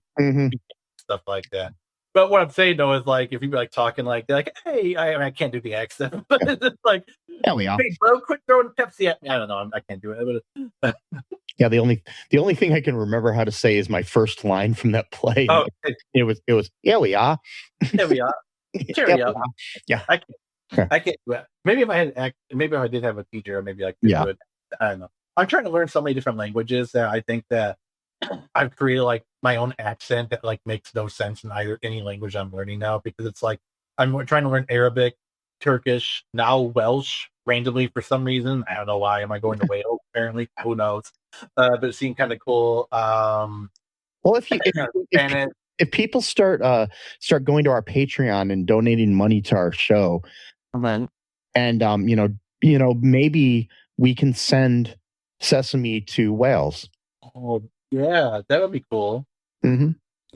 stuff like that. But what I'm saying though is like if you be like talking like they're like, hey, I can't do the accent, but it's like, Yeah, we are. hey, bro, quit throwing Pepsi at me. I don't know, I can't do it. But, Yeah, the only thing I can remember how to say is my first line from that play. oh, It was yeah, we are. there we are. Cheerio. Yeah, we are. Yeah. I can't do it. Maybe if I did have a teacher, maybe I could Yeah. do it. I don't know. I'm trying to learn so many different languages that I think that I've created like my own accent that like makes no sense in any language I'm learning now, because it's like I'm trying to learn Arabic, Turkish, now Welsh randomly for some reason. I don't know why. Am I going to Wales? Apparently, who knows? But it seemed kind of cool. Well, Spanish. if people start going to our Patreon and donating money to our show, and maybe we can send Sesame to Wales. Oh yeah, that would be cool. Mm-hmm.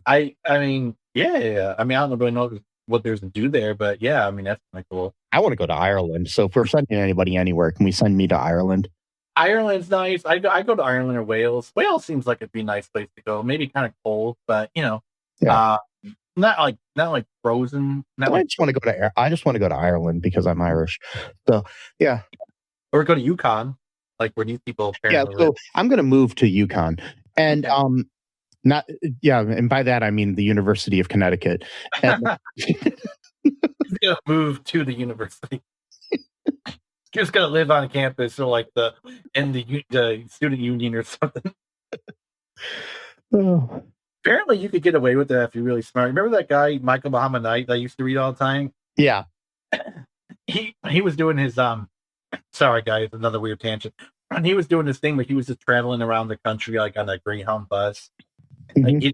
I mean, yeah. I mean, I don't really know what there's to do there, but yeah, I mean, that's kind of cool. I want to go to Ireland. So if we're sending anybody anywhere, can we send me to Ireland? Ireland's nice. I go to Ireland or Wales. Wales seems like it'd be a nice place to go. Maybe kind of cold, but Yeah. not like frozen. I just want to go to Ireland because I'm Irish. So yeah. Or go to Yukon, like where these people apparently live. I'm going to move to Yukon, and and by that I mean the University of Connecticut. And, move to the university. Just gonna live on campus or like the student union or something. Oh. Apparently, you could get away with that if you're really smart. Remember that guy Michael Muhammad Knight that I used to read all the time? Yeah, he was doing his Sorry, guys, another weird tangent. And he was doing this thing where he was just traveling around the country like on a Greyhound bus. Mm-hmm. Like he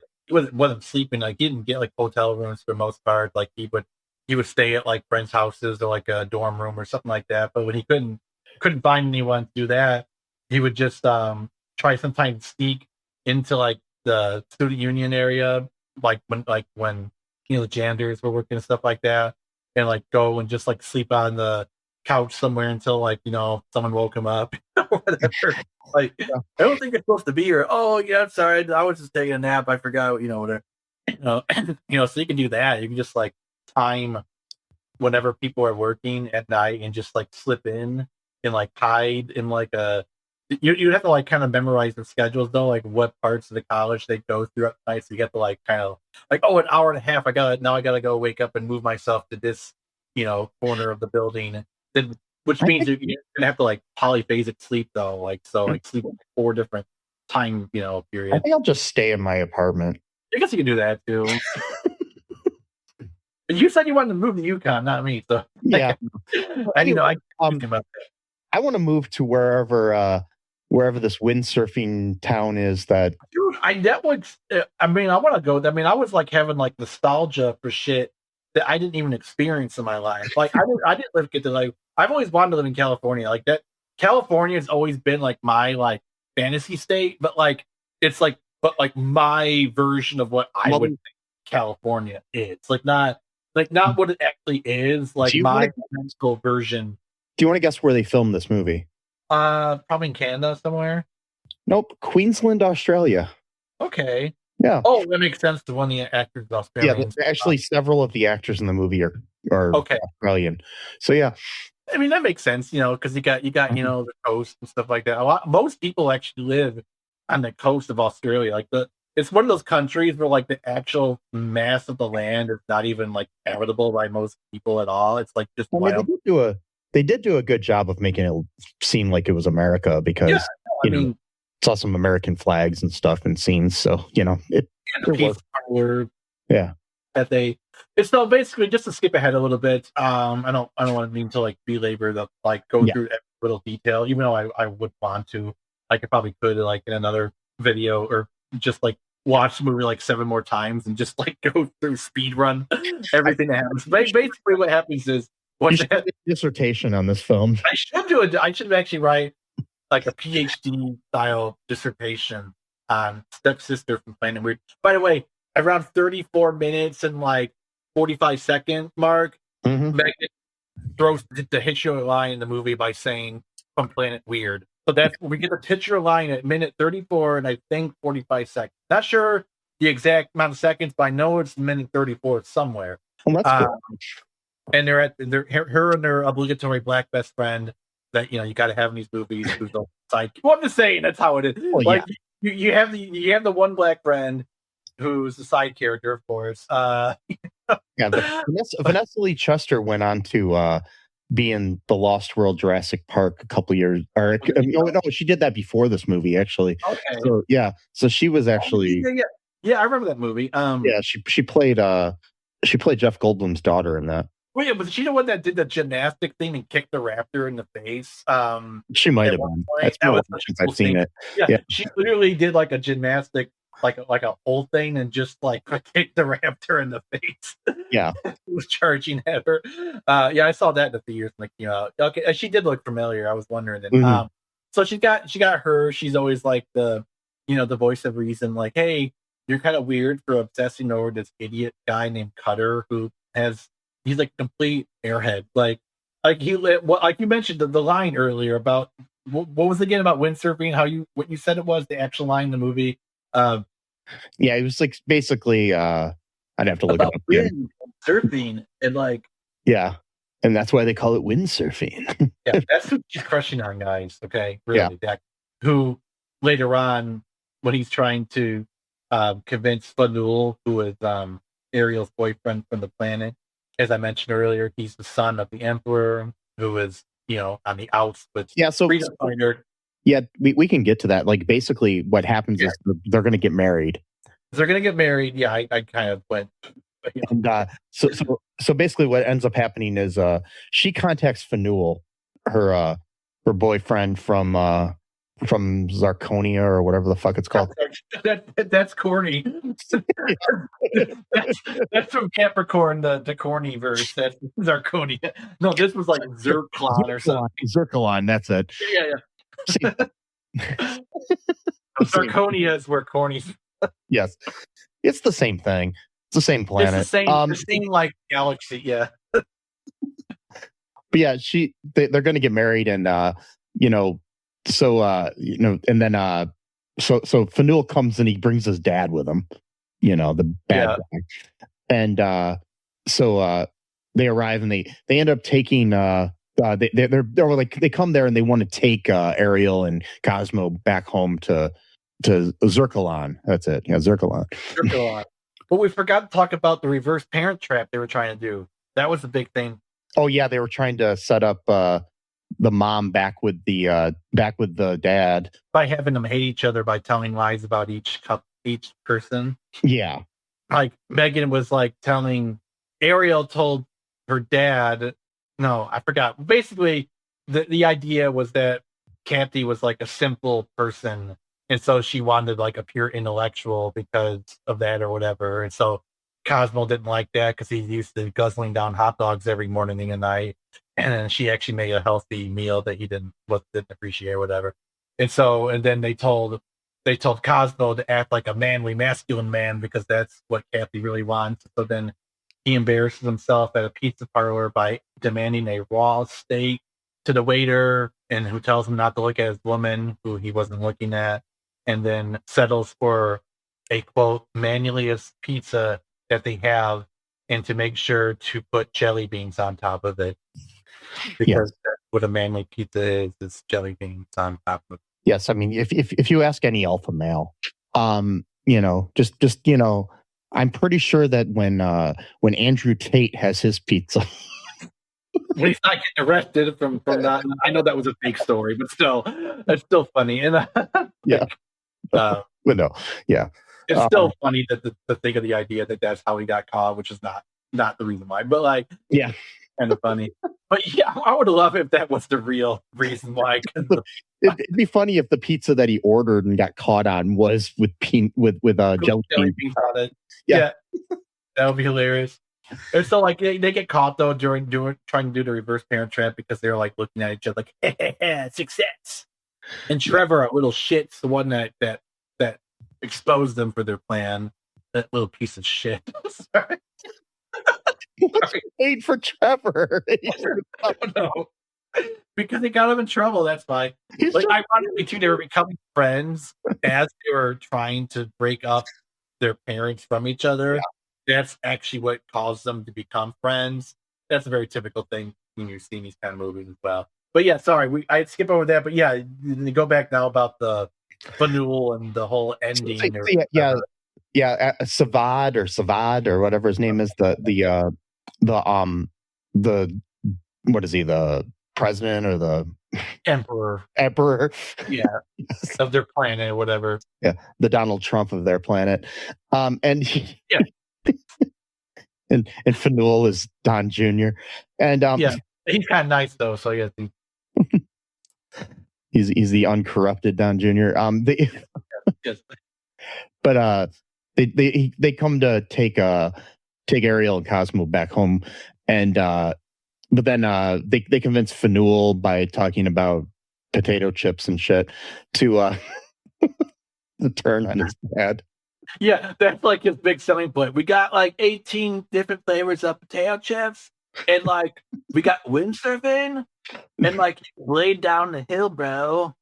wasn't sleeping. Like he didn't get like hotel rooms for the most part. Like he would stay at like friends' houses or like a dorm room or something like that. But when he couldn't find anyone to do that, he would just try sometimes sneak into like the student union area, like when the janitors were working and stuff like that, and like go and just like sleep on the couch somewhere until like someone woke him up or whatever. Like, I don't think you're supposed to be here. Oh yeah, I'm sorry, I was just taking a nap. I forgot, whatever. So you can do that. You can just like time whenever people are working at night and just like slip in and like hide in like you'd have to like kind of memorize the schedules though, like what parts of the college they go through at night. So you have to like kind of like, an hour and a half. I gotta go wake up and move myself to this, corner of the building. Then, which means you're gonna have to like polyphasic sleep though, like sleep 4 different time, periods. I think I'll just stay in my apartment. I guess you can do that too. You said you wanted to move to Yukon, not me. So yeah, I want to move to wherever this windsurfing town is. That dude, I want to go. I mean, I was like having like nostalgia for shit that I didn't even experience in my life. Like I didn't get to like. I've always wanted to live in California. Like that, California has always been like my like fantasy state, but like it's like my version of what I would think California is. Like not what it actually is. Like my mental version. Do you want to guess where they filmed this movie? Probably in Canada somewhere. Nope, Queensland, Australia. Okay. Yeah. Oh, that makes sense. The one of the actors Australian. Yeah, actually, several of the actors in the movie are okay. Australian. So yeah. I mean that makes sense, because you got the coast and stuff like that. Most people actually live on the coast of Australia. Like it's one of those countries where like the actual mass of the land is not even like habitable by most people at all. It's like just wild. They did do a good job of making it seem like it was America because saw some American flags and stuff and scenes. So it's so basically, just to skip ahead a little bit. I don't want to mean to like belabor the like go through every little detail, even though I would want to. Like I probably could like in another video or just like watch the movie like 7 more times and just like go through speed run everything that happens. Basically, what happens is a dissertation on this film. I should actually write like a PhD style dissertation on Stepsister from Planet Weird. By the way, around 34 minutes and like 45 second mark, Megan throws the titular line in the movie by saying from Planet Weird. So that's we get the titular line at minute 34 and I think 45 seconds. Not sure the exact amount of seconds, but I know it's minute 34 somewhere. Well, that's cool. And they're at her and their obligatory black best friend that you got to have in these movies. Who's the side? Well, I'm just saying that's how it is. Well, like you have the one black friend who's the side character, of course. Vanessa Lee Chester went on to be in the Lost World Jurassic Park a couple years, or no, she did that before this movie actually. Okay. So so she was actually yeah, I remember that movie. She played Jeff Goldblum's daughter in that. Wait, was she the one that did the gymnastic thing and kicked the raptor in the face? She might have been. That's that was I've seen it. Yeah, she literally did like a gymnastic, like a whole thing, and just like kicked the raptor in the face. Yeah, he was charging at her. I saw that in the theaters. Like, okay, she did look familiar. I was wondering. And, so she got her. She's always like the voice of reason. Like, hey, you're kind of weird for obsessing over this idiot guy named Cutter who he's like complete airhead. Like you mentioned the line earlier about what was it again about windsurfing? What you said it was the actual line in the movie. It was like basically. I'd have to look it up again. Surfing and like. Yeah, and that's why they call it windsurfing. Yeah, that's who she's crushing on, guys. Okay, really. Yeah. Who later on, when he's trying to convince Fanul, who is Ariel's boyfriend from the planet. As I mentioned earlier, he's the son of the Emperor, who is, on the outs with Freedom Fighter. Yeah, we can get to that. Like, basically, what happens is they're going to get married. They're going to get married. Yeah, I kind of went. And so basically, what ends up happening is she contacts Fanul, her boyfriend from Zarconia or whatever the fuck it's called. That's corny. that's from Capricorn, the Courtnee verse. That's Zarconia. No, this was like Zircon or something. Zircon, that's it. Yeah. Zarconia is where Courtnee's. Yes, it's the same thing. It's the same planet. It's the same like galaxy. Yeah. But yeah, they're going to get married, and So and then so Fanul comes and he brings his dad with him, the bad guy. And so they arrive and they end up taking they're like they come there and they want to take Ariel and Cosmo back home to Zircalon. That's it. Yeah, Zircalon. But we forgot to talk about the reverse parent trap they were trying to do. That was the big thing. Oh yeah, they were trying to set up the mom back with the dad by having them hate each other by telling lies about each person. Yeah, like Megan was like telling Ariel told her dad. No, I forgot. Basically, the idea was that Kathy was like a simple person, and so she wanted like a pure intellectual because of that or whatever. And so Cosmo didn't like that because he's used to guzzling down hot dogs every morning and night. And then she actually made a healthy meal that he didn't appreciate or whatever. And then they told Cosmo to act like a manly, masculine man because that's what Kathy really wants. So then he embarrasses himself at a pizza parlor by demanding a raw steak to the waiter, and who tells him not to look at his woman, who he wasn't looking at, and then settles for a quote manliest pizza that they have, and to make sure to put jelly beans on top of it. Because that's what a manly pizza is jelly beans on top of it. Yes, I mean, if you ask any alpha male, I'm pretty sure that when Andrew Tate has his pizza, when he's not getting arrested from that, I know that was a fake story, but still, it's still funny. And but no, yeah, it's still funny that to think of the idea that that's how he got caught, which is not the reason why, but like, yeah. Kind of funny, but yeah, I would love if that was the real reason why. It'd be funny if the pizza that he ordered and got caught on was with jelly beans on it. Yeah, that would be hilarious. And so, like, they get caught though trying to do the reverse parent trap because they're like looking at each other like, success. And Trevor, a little shit's the one that exposed them for their plan. That little piece of shit. Sorry. What's paid for Trevor? No. Because he got him in trouble. That's why. Ironically, too, they were becoming friends as they were trying to break up their parents from each other. That's actually what caused them to become friends. That's a very typical thing when you're seeing these kind of movies as well. But yeah, sorry, I'd skip over that. But yeah, go back now about the Fanul and the whole ending. Savad or whatever his name is, the what is he, the president or the emperor, yeah, of their planet or whatever, the Donald Trump of their planet, and and Fanul is Don Jr. and he's kind of nice though, so yeah, he's the uncorrupted Don Jr. But they come to take Ariel and Cosmo back home, and but then they convince Fanul by talking about potato chips and shit to turn on his dad. Yeah, that's like his big selling point. We got like 18 different flavors of potato chips, and like we got windsurfing, and like laid down the hill, bro.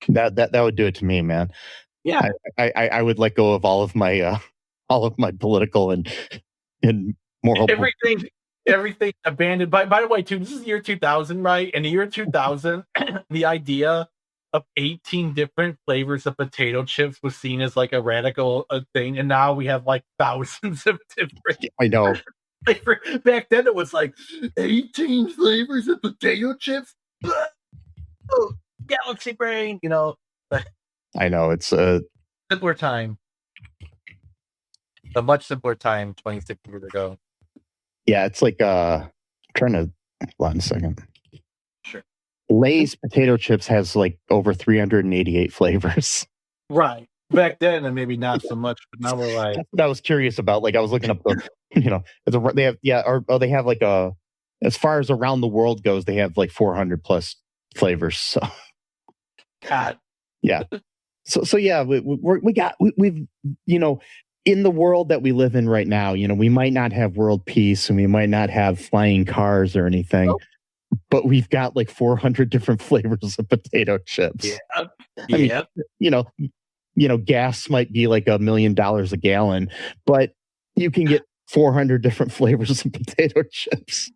That would do it to me, man. Yeah, I would let go of all of my political and moral everything abandoned. By the way, too, this is the year 2000, right? In the year 2000, the idea of 18 different flavors of potato chips was seen as like a radical thing, and now we have like thousands of different. I know. Back then, it was like 18 flavors of potato chips. Oh, galaxy brain, you know. I know, it's a simpler time. A much simpler time 26 years ago. Yeah, it's like trying to hold on a second. Sure. Lay's potato chips has like over 388 flavors. Right. Back then, and maybe not so much, but now we're like. That's what I was curious about. Like I was looking up the, they have like as far as around the world goes, they have like 400 plus flavors. So. God. Yeah. So yeah, we've in the world that we live in right now, we might not have world peace and we might not have flying cars or anything, but we've got like 400 different flavors of potato chips. Yeah. I mean, gas might be like $1 million a gallon, but you can get 400 different flavors of potato chips.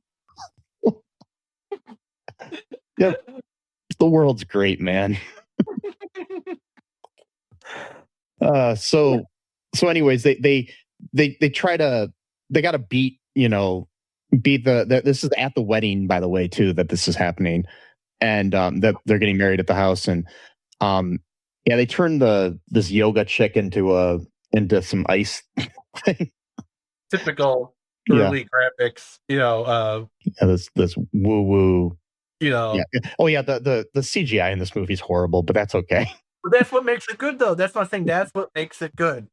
Yeah, the world's great, man. So anyways, they gotta beat this is at the wedding, by the way, too, that this is happening, and that they're getting married at the house, and they turn this yoga chick into some ice thing. Typical early graphics, this woo woo, Oh yeah, the CGI in this movie is horrible, but that's okay. But that's what makes it good, though. That's my thing. That's what makes it good.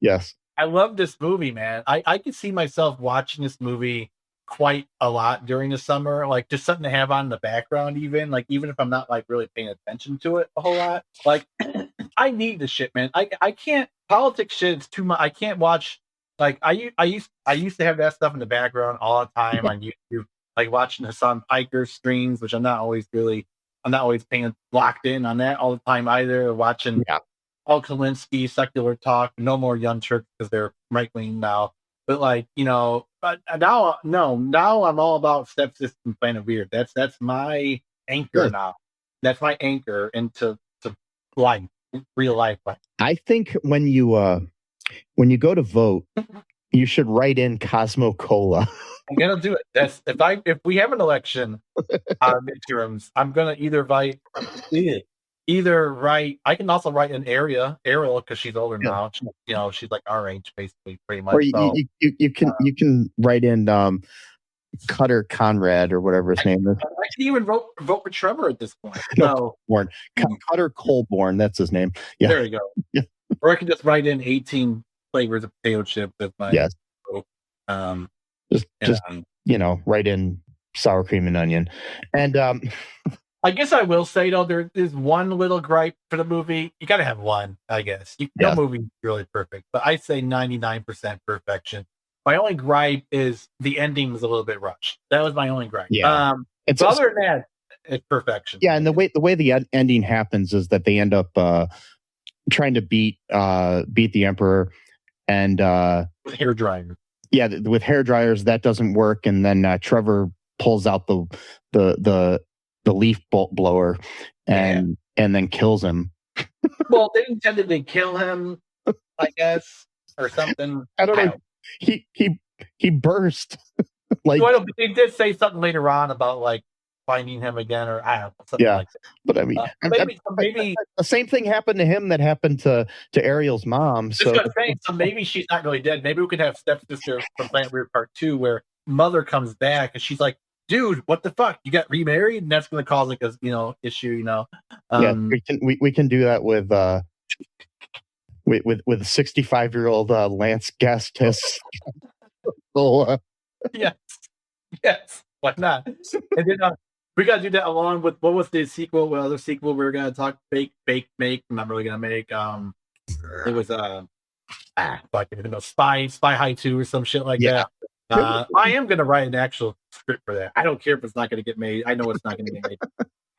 Yes. I love this movie, man. I could see myself watching this movie quite a lot during the summer, like just something to have on in the background, even if I'm not like really paying attention to it a whole lot. Like I need this shit, man. I can't politics shit. It's too much. I can't watch like I used to have that stuff in the background all the time on YouTube, like watching Hassan Piker streams, which I'm not always paying locked in on that all the time either. Watching Paul Kalinske, secular talk, no more Young Turks because they're right wing now. But like, but now I'm all about Stepsister and Planet Weird. That's my anchor now. That's my anchor into life, real life. I think when you go to vote, you should write in Cosmo Cola. I'm gonna do it. That's if we have an election midterms, I'm gonna either write. I can also write an Ariel because she's older now. She's like our age, basically, pretty much. Or you can write in Cutter Conrad or whatever his name is. I can even vote for Trevor at this point. No, Cutter Colborn, that's his name. Yeah. There you go. Yeah. Or I can just write in 18 flavors of potato chip with my vote. Just write in sour cream and onion. And I guess I will say, though, there is one little gripe for the movie. You got to have one, I guess. No movie's really perfect, but I say 99% perfection. My only gripe is the ending was a little bit rushed. That was my only gripe. Yeah. But other than that, it's perfection. Yeah, and the way the ending happens is that they end up trying to beat the Emperor, and With hair dryer. yeah, with hair dryers that doesn't work, and then Trevor pulls out the leaf blower and then kills him. Well, they intended to kill him, I guess, or something. I don't know. He burst. Like, well, they did say something later on about like finding him again, or I don't know, something like that. But I mean, maybe the same thing happened to him that happened to Ariel's mom. So, so maybe she's not really dead. Maybe we could have Stepsister from Planet Weird Part 2, where Mother comes back and she's like, "Dude, what the fuck? You got remarried?" And that's going to cause like a issue. we can do that with 65-year-old Lance Guest. Yes, why not? And then we got to do that along with what was the sequel? Well, the sequel we were going to talk make. I'm not really going to make. It was Spy High 2 or some shit like that. I am going to write an actual script for that. I don't care if it's not going to get made. I know it's not going to get made.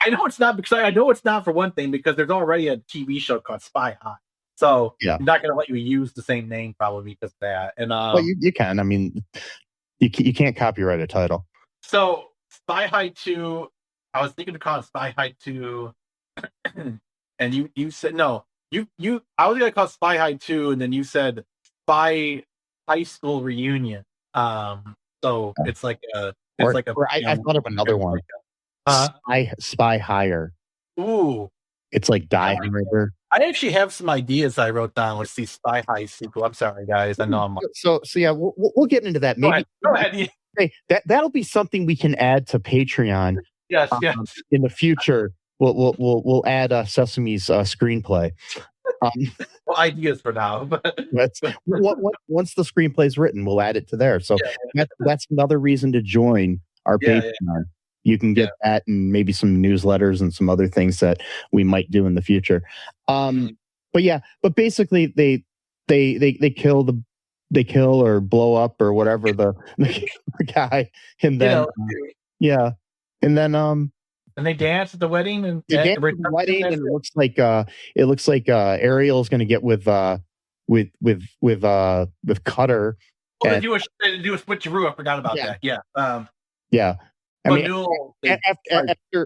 I know it's not, because I know it's not, for one thing, because there's already a TV show called Spy High. So I'm not going to let you use the same name probably because of that. And well, you can. I mean, you can't copyright a title. So Spy High 2, I was thinking to call it Spy High 2, and you said no. I was going to call it Spy High 2, and then you said Spy High School Reunion. So it's like I thought of another one. Spy Higher. Ooh, it's like Die Harder. I actually have some ideas I wrote down. Let's see, Spy High sequel. I'm sorry, guys. I know I'm so yeah. We'll get into that. Maybe go ahead. Hey, that'll be something we can add to Patreon. Yes. In the future, we'll add Sesame's screenplay. Well, ideas for now. But once the screenplay's written, we'll add it to there. So that's another reason to join our Patreon. You can get that and maybe some newsletters and some other things that we might do in the future. But basically they kill or blow up or whatever the guy, and then and they dance at the wedding, and it looks like Ariel's going to get with Cutter. Oh, they do a switcheroo. I forgot about that. Yeah. I mean,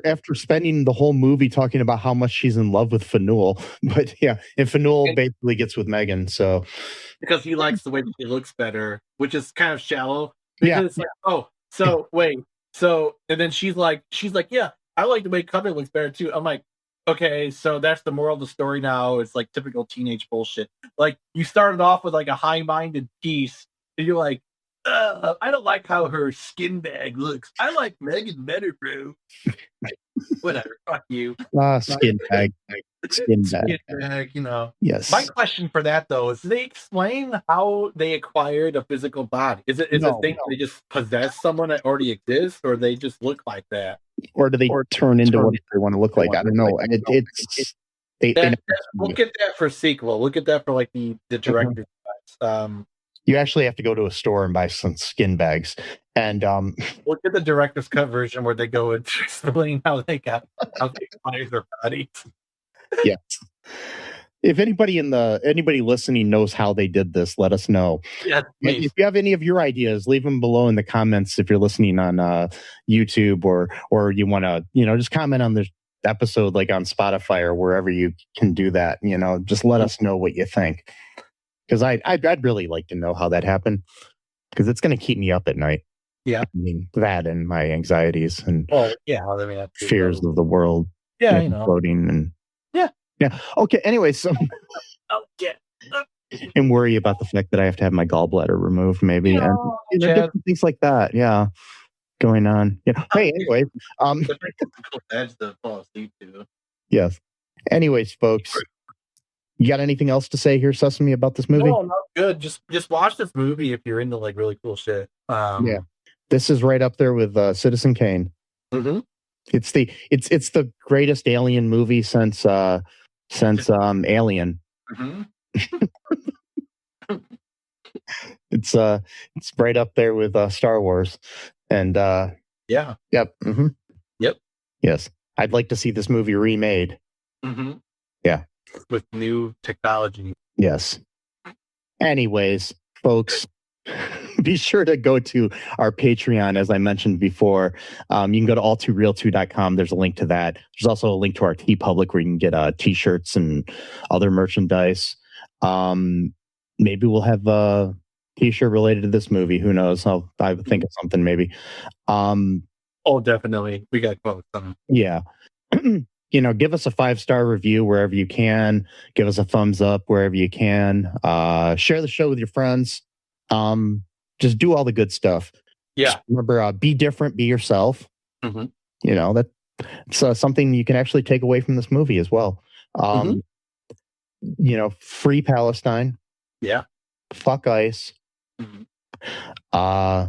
after spending the whole movie talking about how much she's in love with Faneuil, and Faneuil basically gets with Megan, so because he likes the way that she looks better, which is kind of shallow. Because and then she's like, yeah, I like the way Cutter looks better too. I'm like, okay, so that's the moral of the story now. It's like typical teenage bullshit. Like, you started off with like a high-minded piece, and you're like, I don't like how her skin bag looks. I like Megan better, bro. Whatever, fuck you. Skin bag. Skin bag, Yes. My question for that, though, is, do they explain how they acquired a physical body? Is it a thing they just possess someone that already exists, or they just look like that? Or do they turn into what they want to look like? I don't know. And we'll get that for sequel. Look at that for like the director's cuts. You actually have to go to a store and buy some skin bags. And look at the director's cut version where they go and explain how they acquired their bodies. Yes. If anybody listening knows how they did this, let us know. Yeah, if you have any of your ideas, leave them below in the comments. If you're listening on YouTube or you want to, just comment on the episode, like on Spotify or wherever you can do that. Just let us know what you think. Because I'd really like to know how that happened, because it's going to keep me up at night. Yeah, I mean, that and my anxieties and fears of the world. Yeah, floating and Okay. Anyway, so and worry about the fact that I have to have my gallbladder removed, maybe, and different things like that. Yeah, going on. Hey, anyway, yes. Anyways, folks. You got anything else to say here, Sesame, about this movie? No, not good. Just watch this movie if you're into like really cool shit. This is right up there with Citizen Kane. Mm-hmm. It's the greatest alien movie since Alien. Mm-hmm. It's right up there with Star Wars, and yep. Mm-hmm. Yep. Yes, I'd like to see this movie remade. Mm-hmm. Yeah. with new technology. Yes. Anyways, folks, be sure to go to our Patreon, as I mentioned before. You can go to all2real2.com. There's a link to that. There's also a link to our TeePublic where you can get t-shirts and other merchandise. Maybe we'll have a t-shirt related to this movie. Who knows? I would think of something maybe. Oh, definitely. We got quotes on them. Yeah. Give us a 5-star review wherever you can. Give us a thumbs up wherever you can. Share the show with your friends. Just do all the good stuff. Yeah. Just remember, be different, be yourself. Mm-hmm. That's something you can actually take away from this movie as well. Free Palestine. Yeah. Fuck ICE. Mm-hmm.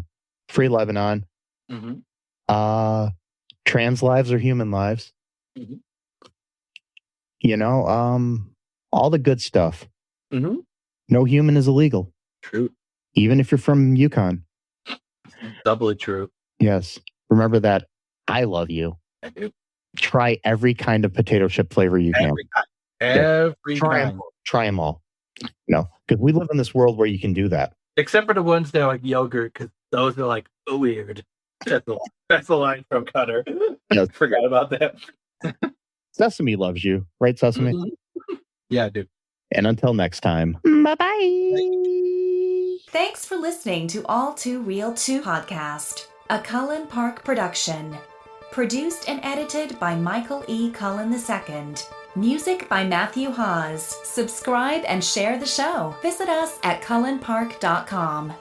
Free Lebanon. Mm-hmm. Trans lives are human lives. Mm-hmm. All the good stuff. Mm-hmm. No human is illegal. True. Even if you're from Yukon. Doubly true. Yes. Remember that I love you. I do. Try every kind of potato chip flavor you can. Every kind. Try them all. Because we live in this world where you can do that. Except for the ones that are like yogurt, because those are like weird. That's the line from Cutter. Yes. Forgot about that. Sesame loves you. Right, Sesame? Mm-hmm. Yeah, dude. And until next time. Bye-bye. Thanks for listening to All Too Real 2 podcast, a Cullen Park production. Produced and edited by Michael E. Cullen II. Music by Matthew Haase. Subscribe and share the show. Visit us at cullenpark.com.